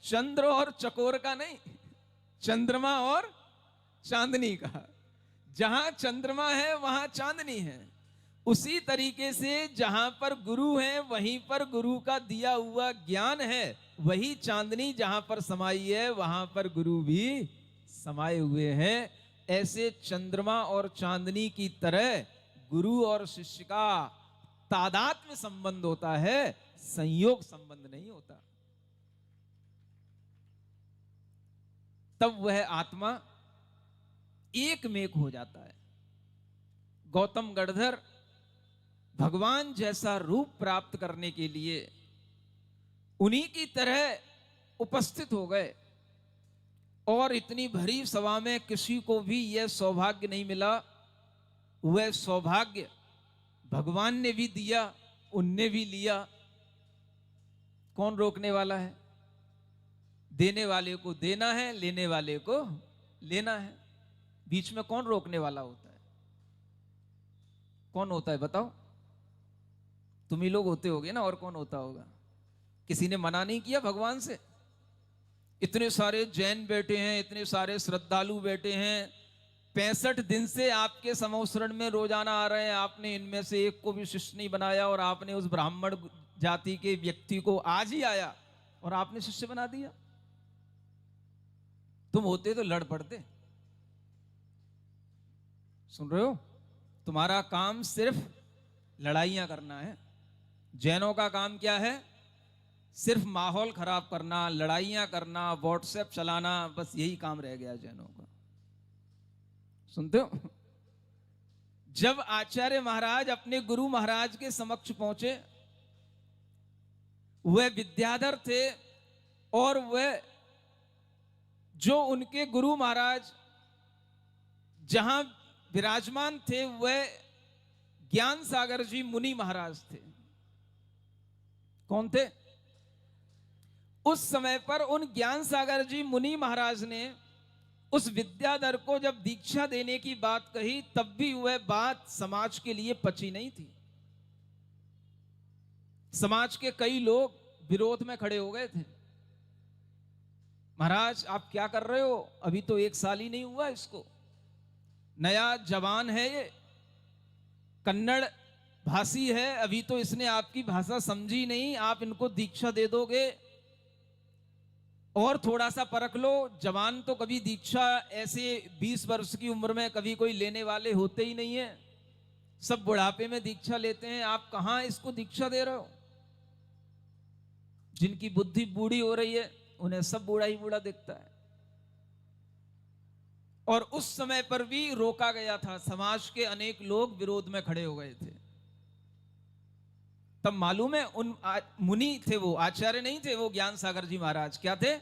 चंद्र और चकोर का नहीं, चंद्रमा और चांदनी का। जहां चंद्रमा है वहां चांदनी है। उसी तरीके से जहां पर गुरु है वहीं पर गुरु का दिया हुआ ज्ञान है। वही चांदनी जहां पर समाई है वहां पर गुरु भी समाये हुए हैं। ऐसे चंद्रमा और चांदनी की तरह गुरु और शिष्य का तादात्म्य संबंध होता है, संयोग संबंध नहीं होता। तब वह आत्मा एक मेक हो जाता है। गौतम गणधर भगवान जैसा रूप प्राप्त करने के लिए उन्हीं की तरह उपस्थित हो गए, और इतनी भरी सभा में किसी को भी यह सौभाग्य नहीं मिला। वह सौभाग्य भगवान ने भी दिया, उनने भी लिया। कौन रोकने वाला है? देने वाले को देना है, लेने वाले को लेना है। बीच में कौन रोकने वाला होता है? कौन होता है बताओ? तुम ही लोग होते होगे ना, और कौन होता होगा? किसी ने मना नहीं किया भगवान से? इतने सारे जैन बैठे हैं, इतने सारे श्रद्धालु बैठे हैं, 65 दिन से आपके समोसरण में रोजाना आ रहे हैं, आपने इनमें से एक को भी शिष्य नहीं बनाया, और आपने उस ब्राह्मण जाति के व्यक्ति को आज ही आया और आपने शिष्य बना दिया। तुम होते तो लड़ पड़ते। सुन रहे हो? तुम्हारा काम सिर्फ लड़ाइयां करना है। जैनों का काम क्या है? सिर्फ माहौल खराब करना, लड़ाइयां करना, व्हाट्सएप चलाना, बस यही काम रह गया जैनों का। सुनते हो? जब आचार्य महाराज अपने गुरु महाराज के समक्ष पहुंचे, वह विद्याधर थे, और वह जो उनके गुरु महाराज जहां विराजमान थे वह ज्ञान सागर जी मुनि महाराज थे। कौन थे? उस समय पर उन ज्ञान सागर जी मुनि महाराज ने उस विद्याधर को जब दीक्षा देने की बात कही, तब भी वह बात समाज के लिए पची नहीं थी। समाज के कई लोग विरोध में खड़े हो गए थे। महाराज आप क्या कर रहे हो? अभी तो 1 साल ही नहीं हुआ इसको, नया जवान है ये, कन्नड़ भाषी है, अभी तो इसने आपकी भाषा समझी नहीं, आप इनको दीक्षा दे दोगे? और थोड़ा सा परख लो। जवान तो कभी दीक्षा ऐसे 20 वर्ष की उम्र में कभी कोई लेने वाले होते ही नहीं है, सब बुढ़ापे में दीक्षा लेते हैं। आप कहां इसको दीक्षा दे रहे हो? जिनकी बुद्धि बूढ़ी हो रही है उन्हें सब बूढ़ा ही बूढ़ा दिखता है। और उस समय पर भी रोका गया था, समाज के अनेक लोग विरोध में खड़े हो गए थे। तब मालूम है उन मुनि थे, वो आचार्य नहीं थे, वो ज्ञान सागर जी महाराज क्या थे?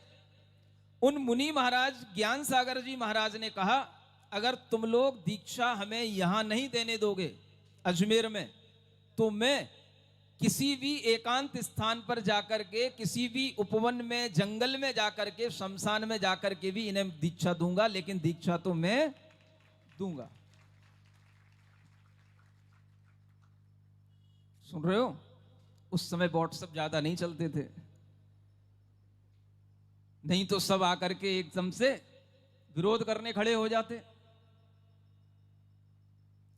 उन मुनि महाराज ज्ञान सागर जी महाराज ने कहा, अगर तुम लोग दीक्षा हमें यहां नहीं देने दोगे अजमेर में, तो मैं किसी भी एकांत स्थान पर जाकर के, किसी भी उपवन में, जंगल में जाकर के, शमशान में जाकर के भी इन्हें दीक्षा दूंगा, लेकिन दीक्षा तो मैं दूंगा। सुन रहे हो? उस समय व्हाट्सएप ज्यादा नहीं चलते थे, नहीं तो सब आकर के एकदम से विरोध करने खड़े हो जाते।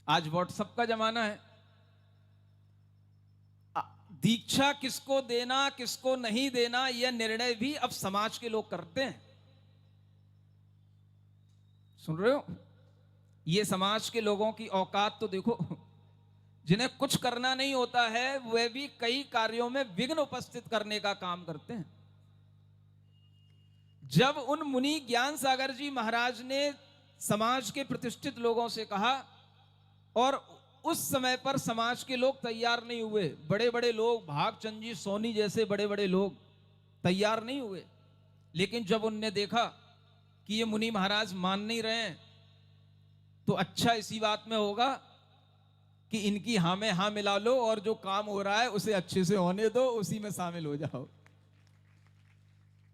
आज व्हाट्सएप का जमाना है। दीक्षा किसको देना किसको नहीं देना यह निर्णय भी अब समाज के लोग करते हैं। सुन रहे हो? ये समाज के लोगों की औकात तो देखो। जिन्हें कुछ करना नहीं होता है वे भी कई कार्यों में विघ्न उपस्थित करने का काम करते हैं। जब उन मुनि ज्ञान सागर जी महाराज ने समाज के प्रतिष्ठित लोगों से कहा, और उस समय पर समाज के लोग तैयार नहीं हुए, बड़े बड़े लोग, भागचंद जी सोनी जैसे बड़े बड़े लोग तैयार नहीं हुए, लेकिन जब उनने देखा कि ये मुनि महाराज मान नहीं रहे हैं, तो अच्छा इसी बात में होगा कि इनकी हाँ में हाँ मिला लो, और जो काम हो रहा है उसे अच्छे से होने दो, उसी में शामिल हो जाओ।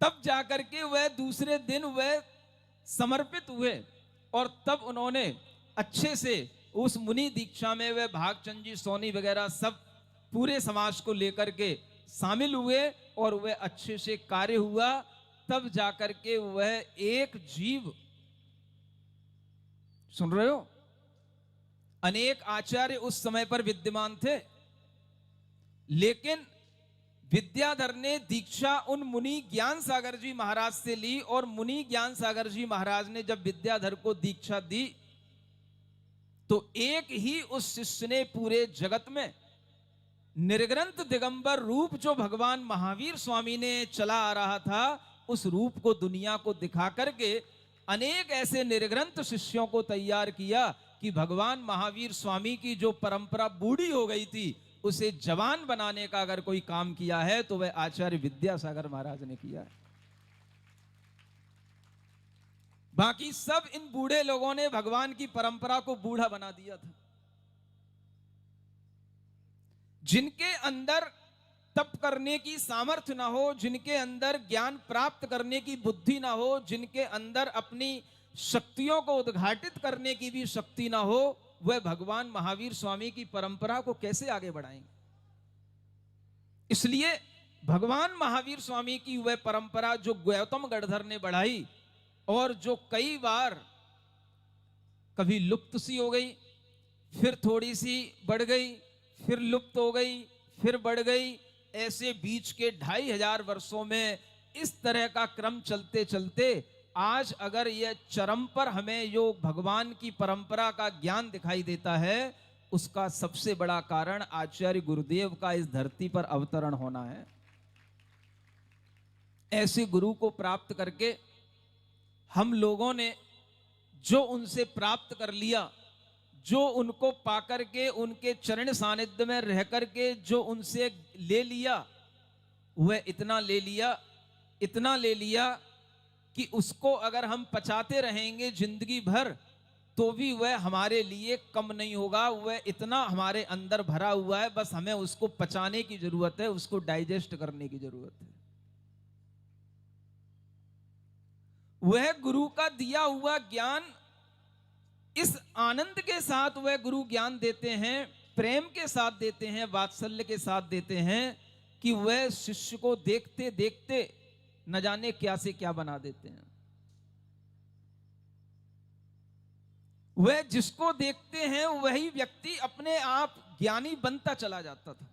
तब जाकर के वह दूसरे दिन वह समर्पित हुए, और तब उन्होंने अच्छे से उस मुनि दीक्षा में वह भागचंद जी सोनी वगैरह सब पूरे समाज को लेकर के शामिल हुए, और वह अच्छे से कार्य हुआ। तब जाकर के वह एक जीव, सुन रहे हो, अनेक आचार्य उस समय पर विद्यमान थे, लेकिन विद्याधर ने दीक्षा उन मुनि ज्ञान सागर जी महाराज से ली, और मुनि ज्ञान सागर जी महाराज ने जब विद्याधर को दीक्षा दी तो एक ही उस शिष्य ने पूरे जगत में निर्ग्रंथ दिगंबर रूप जो भगवान महावीर स्वामी ने चला आ रहा था, उस रूप को दुनिया को दिखा करके अनेक ऐसे निर्ग्रंथ शिष्यों को तैयार किया कि भगवान महावीर स्वामी की जो परंपरा बूढ़ी हो गई थी उसे जवान बनाने का अगर कोई काम किया है तो वह आचार्य विद्यासागर महाराज ने किया है। बाकी सब इन बूढ़े लोगों ने भगवान की परंपरा को बूढ़ा बना दिया था। जिनके अंदर तप करने की सामर्थ्य ना हो, जिनके अंदर ज्ञान प्राप्त करने की बुद्धि ना हो, जिनके अंदर अपनी शक्तियों को उद्घाटित करने की भी शक्ति ना हो, वह भगवान महावीर स्वामी की परंपरा को कैसे आगे बढ़ाएंगे। इसलिए भगवान महावीर स्वामी की वह परंपरा जो गौतम गढ़धर ने बढ़ाई और जो कई बार कभी लुप्त सी हो गई, फिर थोड़ी सी बढ़ गई, फिर लुप्त हो गई, फिर बढ़ गई, ऐसे बीच के 2500 वर्षों में इस तरह का क्रम चलते चलते आज अगर यह चरम पर हमें जो भगवान की परंपरा का ज्ञान दिखाई देता है, उसका सबसे बड़ा कारण आचार्य गुरुदेव का इस धरती पर अवतरण होना है। ऐसे गुरु को प्राप्त करके हम लोगों ने जो उनसे प्राप्त कर लिया, जो उनको पाकर के उनके चरण सानिध्य में रह करके जो उनसे ले लिया, वह इतना ले लिया, इतना ले लिया कि उसको अगर हम पचाते रहेंगे जिंदगी भर तो भी वह हमारे लिए कम नहीं होगा। वह इतना हमारे अंदर भरा हुआ है, बस हमें उसको पचाने की जरूरत है, उसको डाइजेस्ट करने की जरूरत है। वह गुरु का दिया हुआ ज्ञान, इस आनंद के साथ वह गुरु ज्ञान देते हैं, प्रेम के साथ देते हैं, वात्सल्य के साथ देते हैं कि वह शिष्य को देखते देखते न जाने क्या से क्या बना देते हैं। वह जिसको देखते हैं वही व्यक्ति अपने आप ज्ञानी बनता चला जाता था।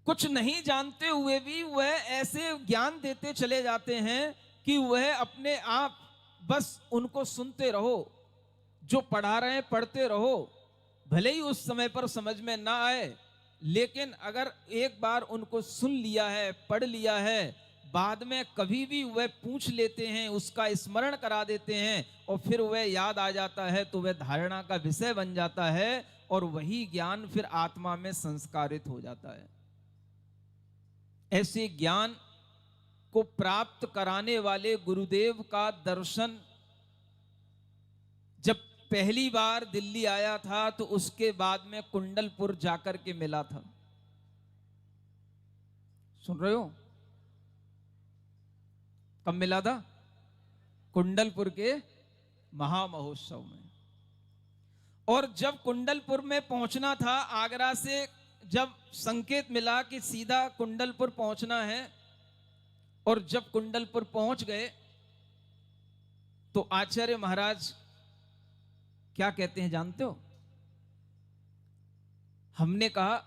कुछ नहीं जानते हुए भी वह ऐसे ज्ञान देते चले जाते हैं कि वह अपने आप बस उनको सुनते रहो, जो पढ़ा रहे हैं पढ़ते रहो, भले ही उस समय पर समझ में ना आए, लेकिन अगर एक बार उनको सुन लिया है, पढ़ लिया है, बाद में कभी भी वह पूछ लेते हैं, उसका स्मरण करा देते हैं और फिर वह याद आ जाता है तो वह धारणा का विषय बन जाता है और वही ज्ञान फिर आत्मा में संस्कारित हो जाता है। ऐसे ज्ञान को प्राप्त कराने वाले गुरुदेव का दर्शन जब पहली बार दिल्ली आया था तो उसके बाद में कुंडलपुर जाकर के मिला था। सुन रहे हो? कब मिला था? कुंडलपुर के महामहोत्सव में। और जब कुंडलपुर में पहुंचना था, आगरा से जब संकेत मिला कि सीधा कुंडलपुर पहुंचना है, और जब कुंडलपुर पहुंच गए तो आचार्य महाराज क्या कहते हैं जानते हो? हमने कहा,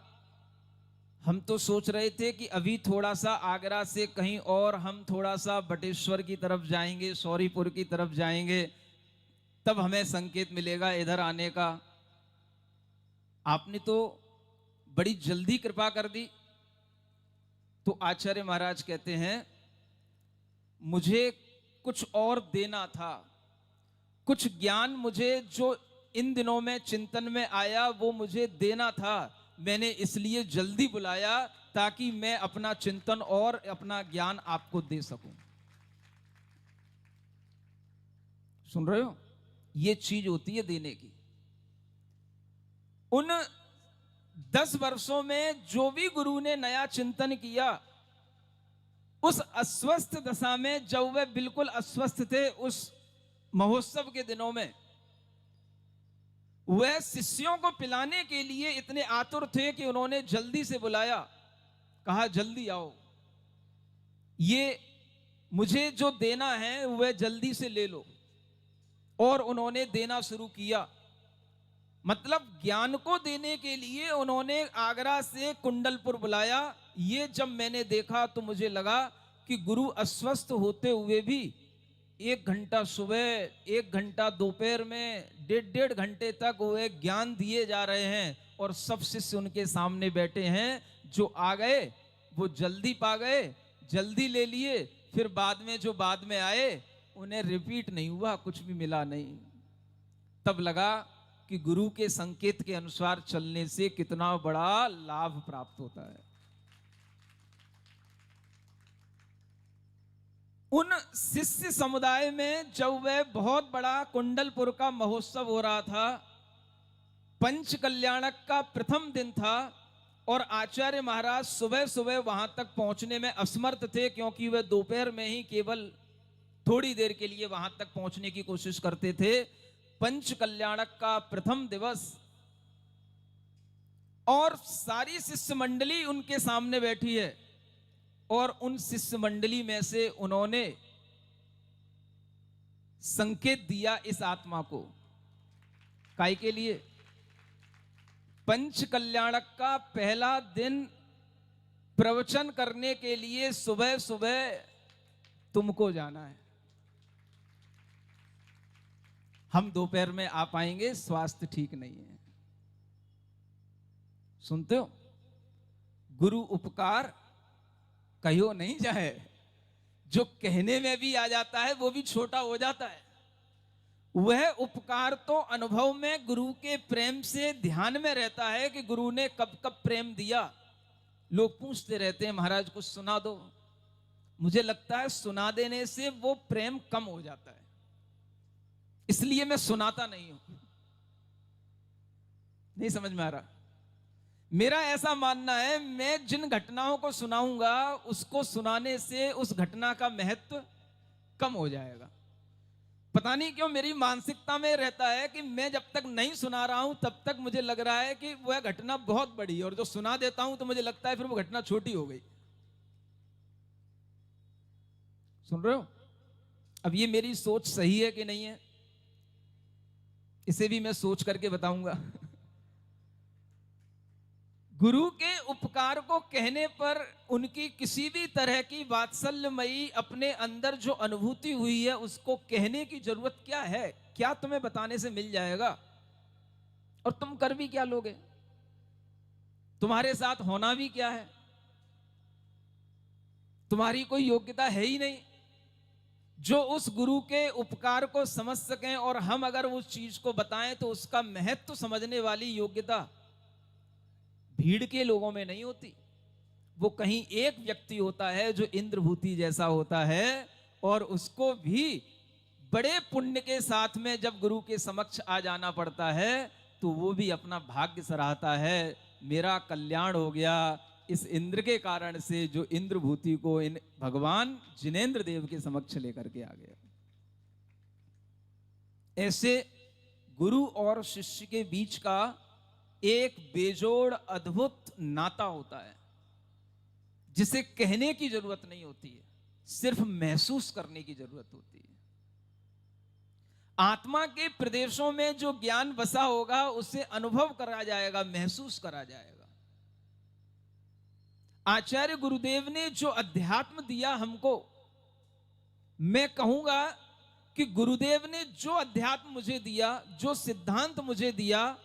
हम तो सोच रहे थे कि अभी थोड़ा सा आगरा से कहीं और हम थोड़ा सा बटेश्वर की तरफ जाएंगे, सौरीपुर की तरफ जाएंगे, तब हमें संकेत मिलेगा इधर आने का। आपने तो बड़ी जल्दी कृपा कर दी। तो आचार्य महाराज कहते हैं, मुझे कुछ और देना था, कुछ ज्ञान मुझे जो इन दिनों में चिंतन में आया वो मुझे देना था। मैंने इसलिए जल्दी बुलाया ताकि मैं अपना चिंतन और अपना ज्ञान आपको दे सकूं। सुन रहे हो? ये चीज होती है देने की। उन 10 वर्षों में जो भी गुरु ने नया चिंतन किया, उस अस्वस्थ दशा में जब वे बिल्कुल अस्वस्थ थे, उस महोत्सव के दिनों में वह शिष्यों को पिलाने के लिए इतने आतुर थे कि उन्होंने जल्दी से बुलाया, कहा जल्दी आओ। ये मुझे जो देना है वह जल्दी से ले लो। और उन्होंने देना शुरू किया। मतलब ज्ञान को देने के लिए उन्होंने आगरा से कुंडलपुर बुलाया। ये जब मैंने देखा तो मुझे लगा कि गुरु अस्वस्थ होते हुए भी 1 घंटा सुबह, 1 घंटा दोपहर में, 1.5 घंटे तक वह ज्ञान दिए जा रहे हैं और सब शिष्य उनके सामने बैठे हैं। जो आ गए वो जल्दी पा गए, जल्दी ले लिए, फिर बाद में जो बाद में आए उन्हें रिपीट नहीं हुआ, कुछ भी मिला नहीं। तब लगा कि गुरु के संकेत के अनुसार चलने से कितना बड़ा लाभ प्राप्त होता है। उन शिष्य समुदाय में जब वह बहुत बड़ा कुंडलपुर का महोत्सव हो रहा था, पंच कल्याणक का प्रथम दिन था और आचार्य महाराज सुबह सुबह वहां तक पहुंचने में असमर्थ थे, क्योंकि वह दोपहर में ही केवल थोड़ी देर के लिए वहां तक पहुंचने की कोशिश करते थे। पंच कल्याणक का प्रथम दिवस और सारी शिष्य मंडली उनके सामने बैठी है और उन शिष्य मंडली में से उन्होंने संकेत दिया इस आत्मा को। काय के लिए? पंच कल्याणक का पहला दिन प्रवचन करने के लिए सुबह सुबह तुमको जाना है। हम दोपहर में आ पाएंगे, स्वास्थ्य ठीक नहीं है। सुनते हो? गुरु उपकार कहो नहीं जाए। जो कहने में भी आ जाता है वो भी छोटा हो जाता है। वह उपकार तो अनुभव में गुरु के प्रेम से ध्यान में रहता है कि गुरु ने कब कब प्रेम दिया। लोग पूछते रहते हैं महाराज कुछ सुना दो। मुझे लगता है सुना देने से वो प्रेम कम हो जाता है, इसलिए मैं सुनाता नहीं हूं। नहीं समझ में आ रहा? मेरा ऐसा मानना है, मैं जिन घटनाओं को सुनाऊंगा उसको सुनाने से उस घटना का महत्व कम हो जाएगा। पता नहीं क्यों मेरी मानसिकता में रहता है कि मैं जब तक नहीं सुना रहा हूं तब तक मुझे लग रहा है कि वह घटना बहुत बड़ी है, और जो सुना देता हूं तो मुझे लगता है फिर वो घटना छोटी हो गई। सुन रहे हो? अब ये मेरी सोच सही है कि नहीं है, इसे भी मैं सोच करके बताऊंगा। गुरु के उपकार को कहने पर उनकी किसी भी तरह की वात्सल्यमयी अपने अंदर जो अनुभूति हुई है उसको कहने की जरूरत क्या है? क्या तुम्हें बताने से मिल जाएगा? और तुम कर भी क्या लोगे? तुम्हारे साथ होना भी क्या है? तुम्हारी कोई योग्यता है ही नहीं जो उस गुरु के उपकार को समझ सकें, और हम अगर उस चीज को बताएं तो उसका महत्व समझने वाली योग्यता भीड़ के लोगों में नहीं होती। वो कहीं एक व्यक्ति होता है जो इंद्रभूति जैसा होता है, और उसको भी बड़े पुण्य के साथ में जब गुरु के समक्ष आ जाना पड़ता है तो वो भी अपना भाग्य सराहता है, मेरा कल्याण हो गया इस इंद्र के कारण से, जो इंद्रभूति को इन भगवान जिनेंद्र देव के समक्ष लेकर के आ गया। ऐसे गुरु और शिष्य के बीच का एक बेजोड़ अद्भुत नाता होता है जिसे कहने की जरूरत नहीं होती है, सिर्फ महसूस करने की जरूरत होती है। आत्मा के प्रदेशों में जो ज्ञान बसा होगा उसे अनुभव करा जाएगा, महसूस करा जाएगा। आचार्य गुरुदेव ने जो अध्यात्म दिया हमको, मैं कहूंगा कि गुरुदेव ने जो अध्यात्म मुझे दिया, जो सिद्धांत मुझे दिया,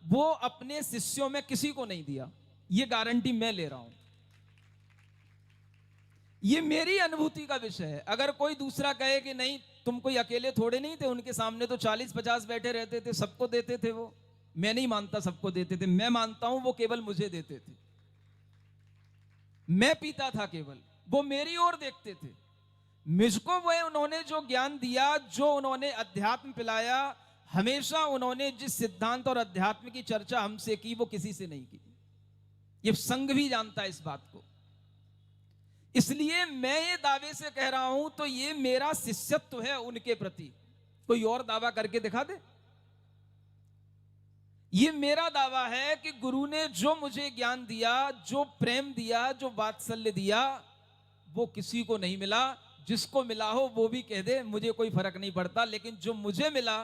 वो अपने शिष्यों में किसी को नहीं दिया। ये गारंटी मैं ले रहा हूं, ये मेरी अनुभूति का विषय है। अगर कोई दूसरा कहे कि नहीं तुम कोई अकेले थोड़े नहीं थे, उनके सामने तो 40-50 बैठे रहते थे, सबको देते थे, वो मैं नहीं मानता सबको देते थे। मैं मानता हूं वो केवल मुझे देते थे। मैं पीता था केवल, वो मेरी ओर देखते थे। मुझको वो उन्होंने जो ज्ञान दिया, जो उन्होंने अध्यात्म पिलाया, हमेशा उन्होंने जिस सिद्धांत और अध्यात्म की चर्चा हमसे की वो किसी से नहीं की। ये संघ भी जानता है इस बात को। इसलिए मैं ये दावे से कह रहा हूं तो ये मेरा शिष्यत्व है उनके प्रति। कोई और दावा करके दिखा दे। ये मेरा दावा है कि गुरु ने जो मुझे ज्ञान दिया, जो प्रेम दिया, जो वात्सल्य दिया, वो किसी को नहीं मिला। जिसको मिला हो वो भी कह दे मुझे कोई फर्क नहीं पड़ता, लेकिन जो मुझे मिला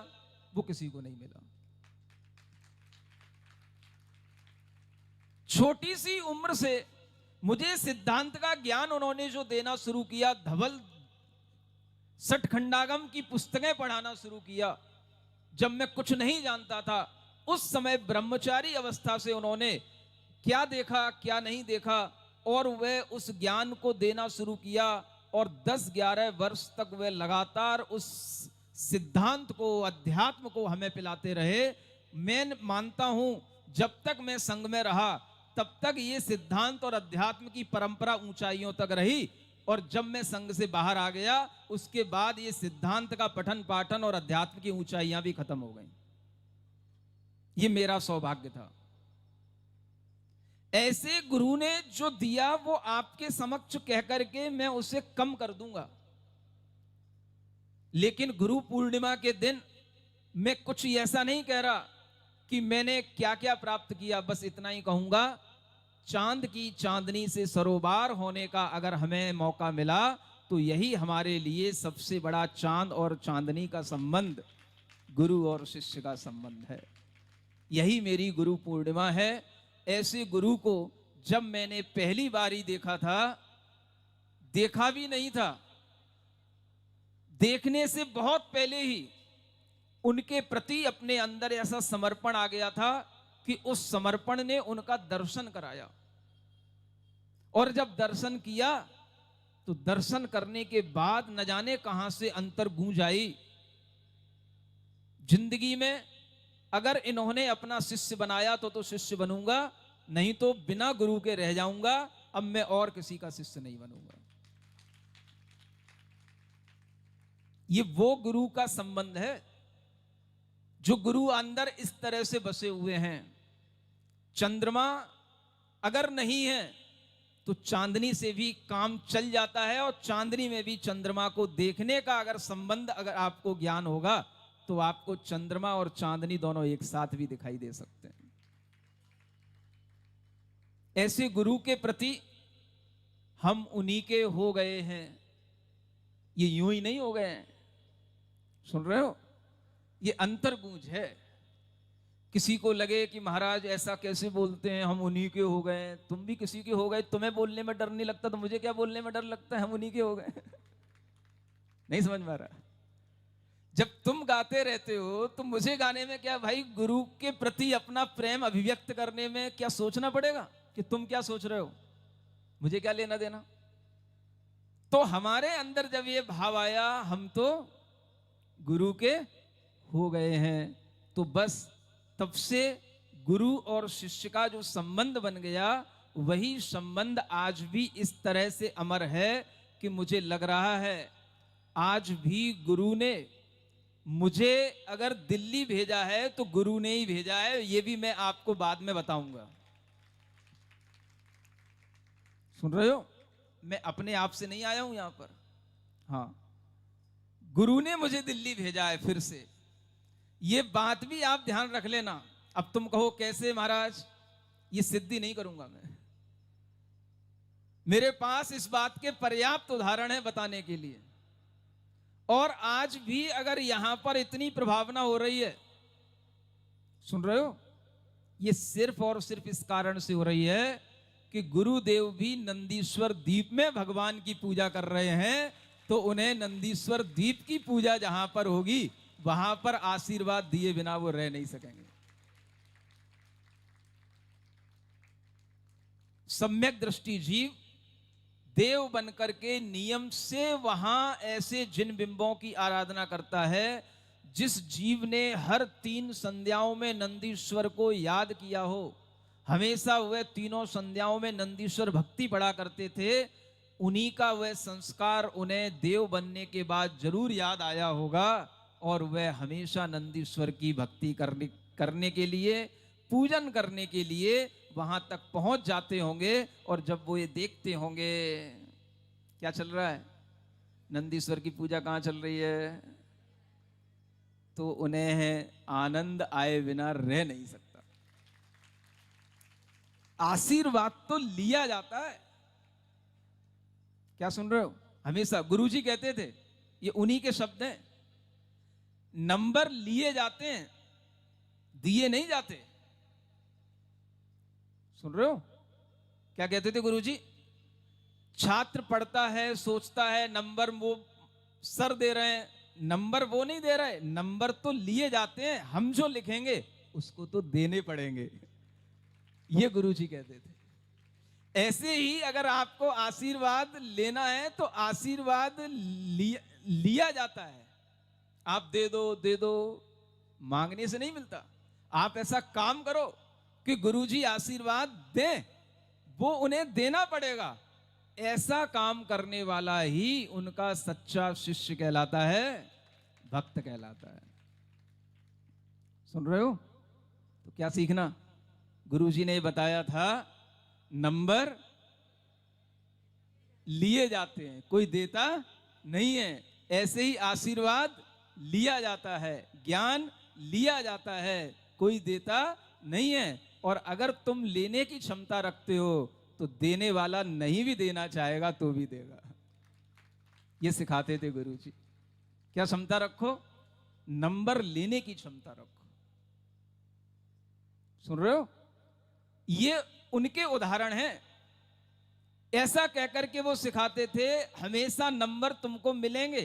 वो किसी को नहीं मिला। छोटी सी उम्र से मुझे सिद्धांत का ज्ञान उन्होंने जो देना शुरू किया, धवल सठखंडागम की पुस्तकें पढ़ाना शुरू किया, जब मैं कुछ नहीं जानता था, उस समय ब्रह्मचारी अवस्था से उन्होंने क्या देखा क्या नहीं देखा, और वह उस ज्ञान को देना शुरू किया, और 10-11 वर्ष तक वह लगातार उस सिद्धांत को, अध्यात्म को हमें पिलाते रहे। मैं मानता हूं जब तक मैं संघ में रहा तब तक ये सिद्धांत और अध्यात्म की परंपरा ऊंचाइयों तक रही, और जब मैं संघ से बाहर आ गया उसके बाद ये सिद्धांत का पठन पाठन और अध्यात्म की ऊंचाइयां भी खत्म हो गई। ये मेरा सौभाग्य था। ऐसे गुरु ने जो दिया वो आपके समक्ष कह करके मैं उसे कम कर दूंगा, लेकिन गुरु पूर्णिमा के दिन मैं कुछ ऐसा नहीं कह रहा कि मैंने क्या क्या प्राप्त किया। बस इतना ही कहूंगा, चांद की चांदनी से सरोबार होने का अगर हमें मौका मिला तो यही हमारे लिए सबसे बड़ा चांद और चांदनी का संबंध गुरु और शिष्य का संबंध है। यही मेरी गुरु पूर्णिमा है। ऐसे गुरु को जब मैंने पहली बार ही देखा था, देखा भी नहीं था, देखने से बहुत पहले ही उनके प्रति अपने अंदर ऐसा समर्पण आ गया था कि उस समर्पण ने उनका दर्शन कराया, और जब दर्शन किया तो दर्शन करने के बाद न जाने कहां से अंतर गूंज आई। जिंदगी में अगर इन्होंने अपना शिष्य बनाया तो शिष्य बनूंगा, नहीं तो बिना गुरु के रह जाऊंगा। अब मैं और किसी का शिष्य नहीं बनूंगा। ये वो गुरु का संबंध है जो गुरु अंदर इस तरह से बसे हुए हैं। चंद्रमा अगर नहीं है तो चांदनी से भी काम चल जाता है, और चांदनी में भी चंद्रमा को देखने का अगर संबंध अगर आपको ज्ञान होगा तो आपको चंद्रमा और चांदनी दोनों एक साथ भी दिखाई दे सकते हैं। ऐसे गुरु के प्रति हम उन्हीं के हो गए हैं। ये यूं ही नहीं हो गए हैं, सुन रहे हो, ये अंतर्गूंज है। किसी को लगे कि महाराज ऐसा कैसे बोलते हैं, हम उन्हीं के हो गए। तुम भी किसी के हो गए, तुम्हें बोलने में डर नहीं लगता तो मुझे क्या बोलने में डर लगता है, हम उन्हीं के हो गए। नहीं समझ में आ रहा। जब तुम गाते रहते हो तो मुझे गाने में क्या भाई, गुरु के प्रति अपना प्रेम अभिव्यक्त करने में क्या सोचना पड़ेगा कि तुम क्या सोच रहे हो, मुझे क्या लेना देना। तो हमारे अंदर जब ये भाव आया हम तो गुरु के हो गए हैं, तो बस तब से गुरु और शिष्य का जो संबंध बन गया, वही संबंध आज भी इस तरह से अमर है कि मुझे लग रहा है आज भी गुरु ने मुझे अगर दिल्ली भेजा है तो गुरु ने ही भेजा है। ये भी मैं आपको बाद में बताऊंगा। सुन रहे हो, मैं अपने आप से नहीं आया हूं यहां पर। हाँ, गुरु ने मुझे दिल्ली भेजा है फिर से। ये बात भी आप ध्यान रख लेना। अब तुम कहो कैसे महाराज, ये सिद्धि नहीं करूंगा मैं। मेरे पास इस बात के पर्याप्त उदाहरण है बताने के लिए। और आज भी अगर यहां पर इतनी प्रभावना हो रही है, सुन रहे हो, ये सिर्फ और सिर्फ इस कारण से हो रही है कि गुरुदेव भी नंदीश्वर द्वीप में भगवान की पूजा कर रहे हैं, तो उन्हें नंदीश्वर द्वीप की पूजा जहां पर होगी वहां पर आशीर्वाद दिए बिना वो रह नहीं सकेंगे। सम्यक दृष्टि जीव देव बनकर के नियम से वहां ऐसे जिन बिंबों की आराधना करता है। जिस जीव ने हर 3 संध्याओं में नंदीश्वर को याद किया हो, हमेशा वह तीनों संध्याओं में नंदीश्वर भक्ति पढ़ा करते थे, उन्हीं का वह संस्कार उन्हें देव बनने के बाद जरूर याद आया होगा, और वह हमेशा नंदीश्वर की भक्ति करने के लिए, पूजन करने के लिए वहां तक पहुंच जाते होंगे। और जब वो ये देखते होंगे क्या चल रहा है, नंदीश्वर की पूजा कहां चल रही है, तो उन्हें आनंद आए बिना रह नहीं सकता। आशीर्वाद तो लिया जाता है, क्या सुन रहे हो? हमेशा गुरुजी कहते थे, ये उन्हीं के शब्द हैं, नंबर लिए जाते हैं, दिए नहीं जाते। सुन रहे हो क्या कहते थे गुरुजी? छात्र पढ़ता है, सोचता है नंबर वो सर दे रहे हैं, नंबर वो नहीं दे रहे, नंबर तो लिए जाते हैं, हम जो लिखेंगे उसको तो देने पड़ेंगे, ये गुरुजी कहते थे। ऐसे ही अगर आपको आशीर्वाद लेना है तो आशीर्वाद लिया जाता है। आप दे दो, मांगने से नहीं मिलता। आप ऐसा काम करो कि गुरुजी आशीर्वाद दें, वो उन्हें देना पड़ेगा। ऐसा काम करने वाला ही उनका सच्चा शिष्य कहलाता है, भक्त कहलाता है। सुन रहे हो? तो क्या सीखना? गुरुजी ने बताया था नंबर लिए जाते हैं, कोई देता नहीं है। ऐसे ही आशीर्वाद लिया जाता है, ज्ञान लिया जाता है, कोई देता नहीं है। और अगर तुम लेने की क्षमता रखते हो तो देने वाला नहीं भी देना चाहेगा तो भी देगा। ये सिखाते थे गुरुजी। क्या क्षमता रखो? नंबर लेने की क्षमता रखो। सुन रहे हो? ये उनके उदाहरण हैं। ऐसा कहकर के वो सिखाते थे हमेशा नंबर तुमको मिलेंगे।